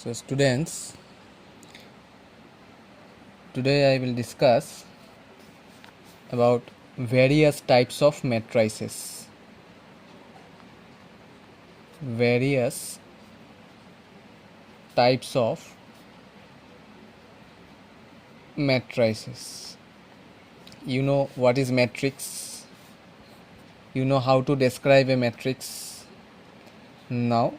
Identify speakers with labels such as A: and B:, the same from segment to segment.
A: So students, today I will discuss about various types of matrices. Various types of matrices. You know what is matrix? You know how to describe a matrix. Now,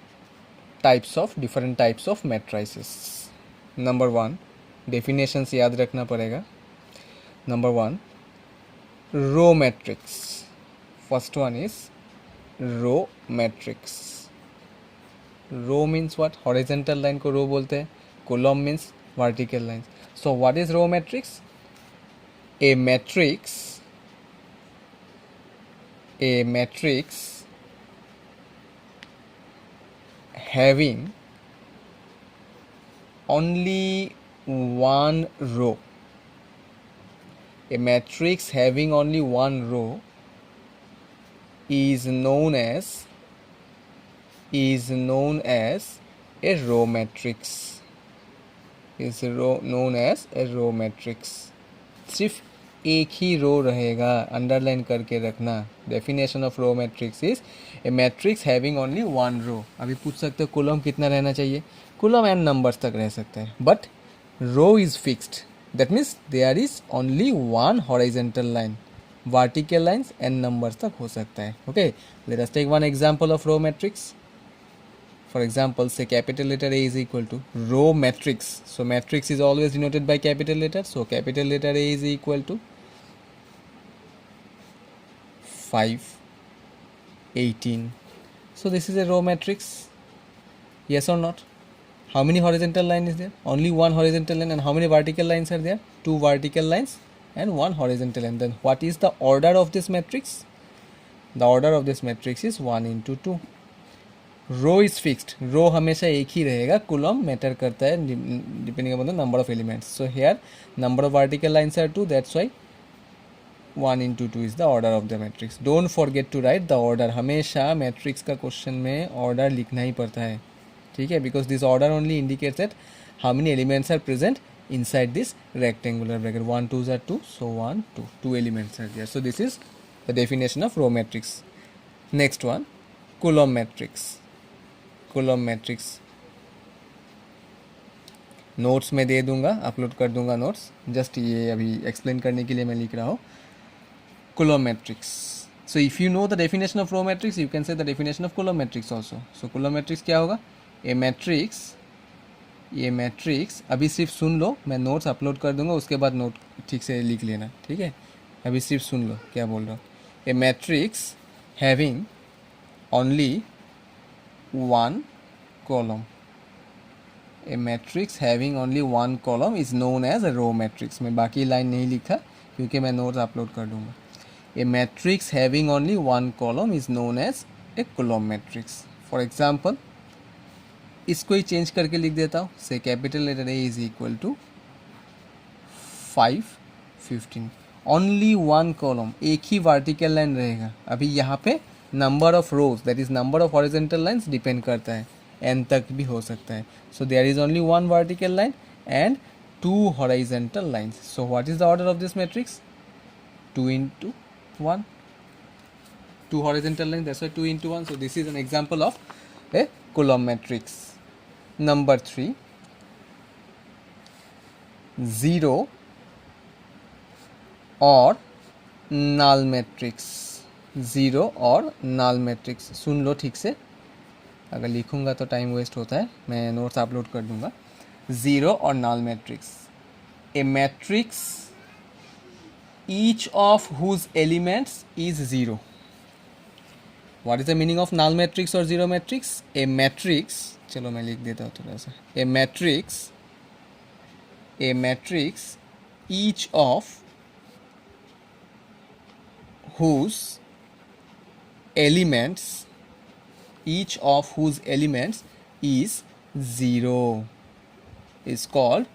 A: different types of matrices. Number one, definitions याद रखना पड़ेगा. Number one, row matrix. First one is row matrix. Row means what? Horizontal line को row बोलते हैं. Column means vertical lines. So what is row matrix? A matrix having only one row. A matrix having only one row is known as a row matrix. Known as a row matrix. सिर्फ एक ही रो रहेगा, underline करके रखना. Definition of row matrix is a matrix having only one row. अभी पूछ सकते हो column कितना रहना चाहिए. कॉलम एन नंबर्स तक रह सकता है, but row is fixed. That means there is only one horizontal line. Vertical lines n numbers तक हो सकता है. Okay, let us take one example of row matrix. For example, say capital letter A is equal to row matrix. So matrix is always denoted by capital letter. So capital letter A is equal to 5, 18. So this is a row matrix. Yes or not? How many horizontal line is there? Only one horizontal line. And how many vertical lines are there? Two vertical lines and one horizontal line. Then what is the order of this matrix? The order of this matrix is 1 into 2. Row is fixed. Row हमेशा एक ही रहेगा. Column matter करता है depending upon the number of elements. So here number of vertical lines are 2. That's why 1 into 2 is the order of the matrix. Don't forget to write the order. हमेशा matrix का question में order लिखना ही पड़ता है, ठीक है, because this order only indicates that how many elements are present inside this rectangular bracket. 1 2s are 2, so 1 2 2 elements are there. So this is the definition of row matrix. Next one, column matrix. Column matrix notes में दे दूंगा, upload कर दूंगा notes. Just ये अभी explain करने के लिए मैं लिख रहा हूँ column matrix. So if you know the definition of row matrix, you can say the definition of column matrix also. So column matrix क्या होगा? ये मैट्रिक्स अभी सिर्फ सुन लो, मैं नोट्स अपलोड कर दूंगा, उसके बाद नोट ठीक से लिख लेना, ठीक है. अभी सिर्फ सुन लो क्या बोल रहा हूँ. A matrix having only one column. A matrix having only one column is known as a row matrix. मैं बाकी लाइन नहीं लिखा क्योंकि मैं नोट्स अपलोड कर दूंगा. A matrix having only one column is known as a column matrix. For example, इसको ही change करके लिख देता हूँ. Say capital letter A is equal to 5, 15. Only one column, एक ही वर्टिकल लाइन रहेगा. अभी यहाँ पे number of rows, that is number of horizontal lines depend करता है, एन तक भी हो सकता है. So there is only one vertical line and two horizontal lines. So what is the order of this matrix? 2 into 1. Two horizontal lines, that's why 2 into 1. So this is an example of a column matrix. Number 3, zero और null matrix. Zero और null matrix. सुन लो ठीक से, अगर लिखूंगा तो time waste होता है, मैं नोट्स अपलोड कर दूंगा. ज़ीरो और null matrix. A matrix each of whose elements is zero. What is the meaning of null matrix और ज़ीरो मैट्रिक्स? ए मैट्रिक्स, चलो मैं लिख देता हूँ थोड़ा सा. A matrix each of whose elements is zero is called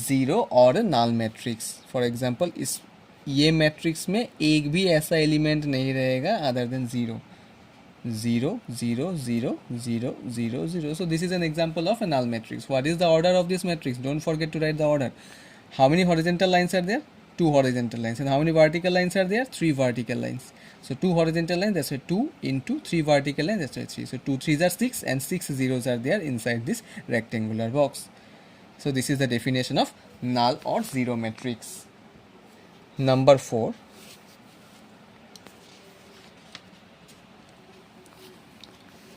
A: zero or a null matrix. For example, ये matrix में एक भी ऐसा एलिमेंट नहीं रहेगा other than zero. 0 0 0 0 0 0. So this is an example of a null matrix. What is the order of this matrix? Don't forget to write the order. How many horizontal lines are there? 2 horizontal lines. And how many vertical lines are there? 3 vertical lines. So 2 horizontal lines, that's why 2 into 3 vertical lines, that's why 3. So 2 3s are 6 and 6 zeros are there inside this rectangular box. So this is the definition of null or zero matrix. Number 4.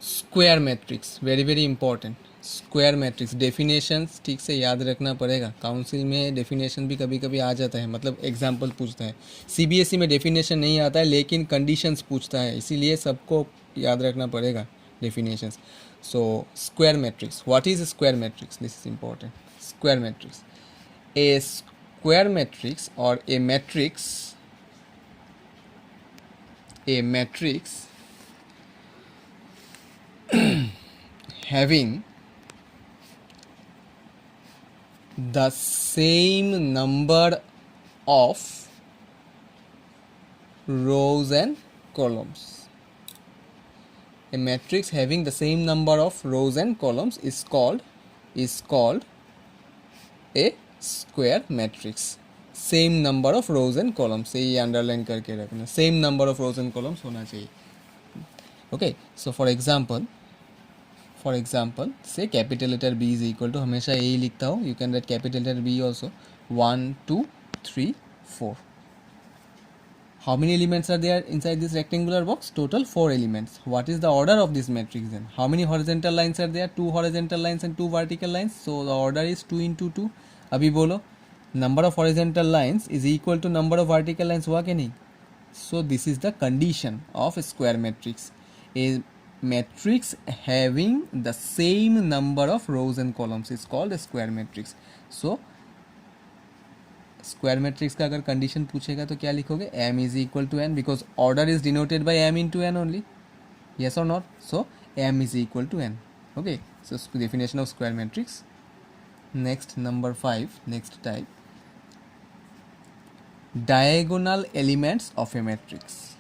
A: Square matrix, very very important. Square matrix definitions ठीक से याद रखना पड़ेगा. Council में definition भी कभी कभी आ जाता है, मतलब एग्जांपल पूछता है. सीबीएसई में डेफिनेशन नहीं आता है लेकिन कंडीशंस पूछता है, इसीलिए सबको याद रखना पड़ेगा definitions. So square matrix, what is square matrix, this is important. Square matrix, A square matrix और ए matrix having the same number of rows and columns. A matrix having the same number of rows and columns is called a square matrix. Same number of rows and columns, ये underline करके रखना. Same number of rows and columns होना चाहिए. Okay, so for example say capital letter B is equal to, हमेशा यही लिखता हूँ, you can write capital letter B also. 1 2 3 4. How many elements are there inside this rectangular box? Total 4 elements. What is the order of this matrix then? How many horizontal lines are there? 2 horizontal lines and 2 vertical lines. So the order is 2 into 2. अभी बोलो, number of horizontal lines is equal to number of vertical lines, हुआ कि नहीं? So this is the condition of a square matrix. A matrix having the same number of rows and columns is called a square matrix. So square matrix का अगर condition पूछेगा तो क्या लिखोगे? m is equal to n, because order is denoted by m into n only. yes or not? So m is equal to n. okay, so definition of square matrix. Next, number 5, next type, diagonal elements of a matrix.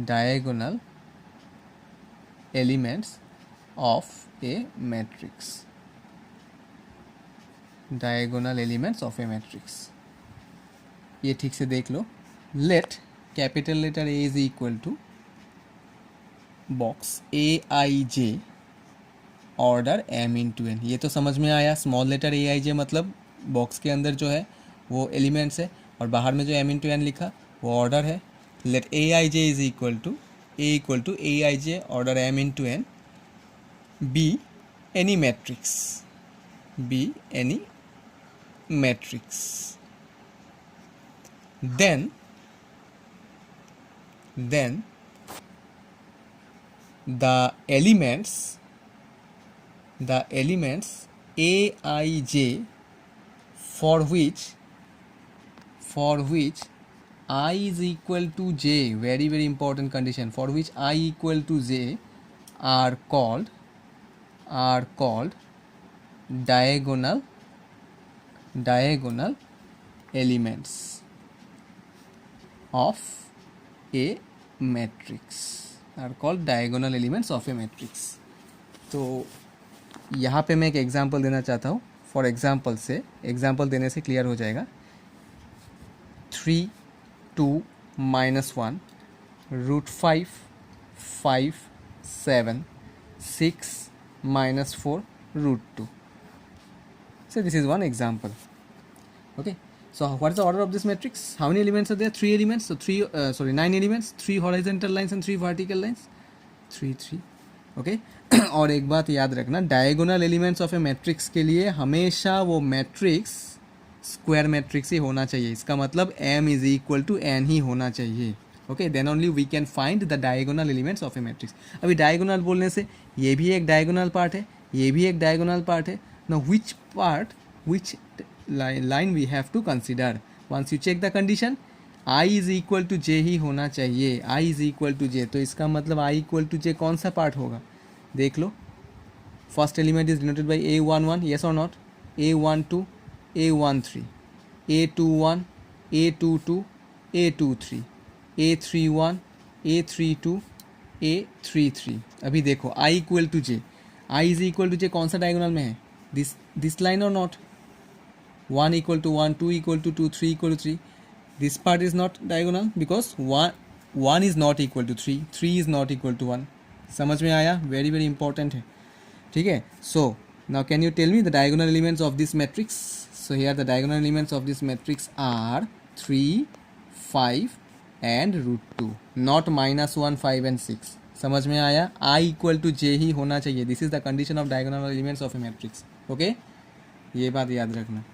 A: Diagonal elements of a matrix. Diagonal elements of a matrix. ये ठीक से देख लो. Let capital letter A is equal to box Aij order m into n. ये तो समझ में आया. Small letter Aij मतलब बॉक्स के अंदर जो है वो एलिमेंट्स है और बाहर में जो m into n लिखा वो ऑर्डर है. Let Aij is equal to Aij order m into n be any matrix. Be any matrix. Then the elements Aij for which I is equal to j, very very important condition, for which I equal to j are called diagonal elements of a matrix. are called diagonal elements of a matrix. तो यहाँ पे मैं एक example देना चाहता हूँ. For example देने से क्लियर हो जाएगा. 3 2 -1 √5 5 7 6 -4 √2. So this is one example. Okay, so what is the order of this matrix? How many elements are there? 3 elements. So 9 elements, 3 horizontal lines and 3 vertical lines. 3 3. Okay. और एक बात याद रखना, diagonal elements of a matrix के लिए हमेशा वो matrix square matrix ही होना चाहिए. इसका मतलब m is equal to n ही होना चाहिए. Okay, then only we can find the diagonal elements of a matrix. अभी डायगोनल बोलने से ये भी एक डायगोनल पार्ट है, ये भी एक डायगोनल पार्ट है. Now which line we have to consider? Once you check the condition, I is equal to j ही होना चाहिए. I is equal to j, तो इसका मतलब I equal to j कौन सा पार्ट होगा? देख लो. First element is denoted by A11, yes or not? A12, A13, A21, A22, A23, A31, A32, A3 3। अभी देखो I equal to J, I is equal to J कौन सा diagonal में है, दिस लाइन और not, 1 equal to 1, 2 equal to 2, 3 equal to 3, this part is not diagonal because 1 is not equal to 3, 3 is not equal to 1। समझ में आया, very very important है, ठीक है। So now can you tell me the diagonal elements of this matrix. So here the diagonal elements of this matrix are 3, 5 and √2, not -1, 5 and 6। समझ में आया, I equal to जे ही होना चाहिए, this is the condition of diagonal elements of a matrix. Okay, ये बात याद रखना।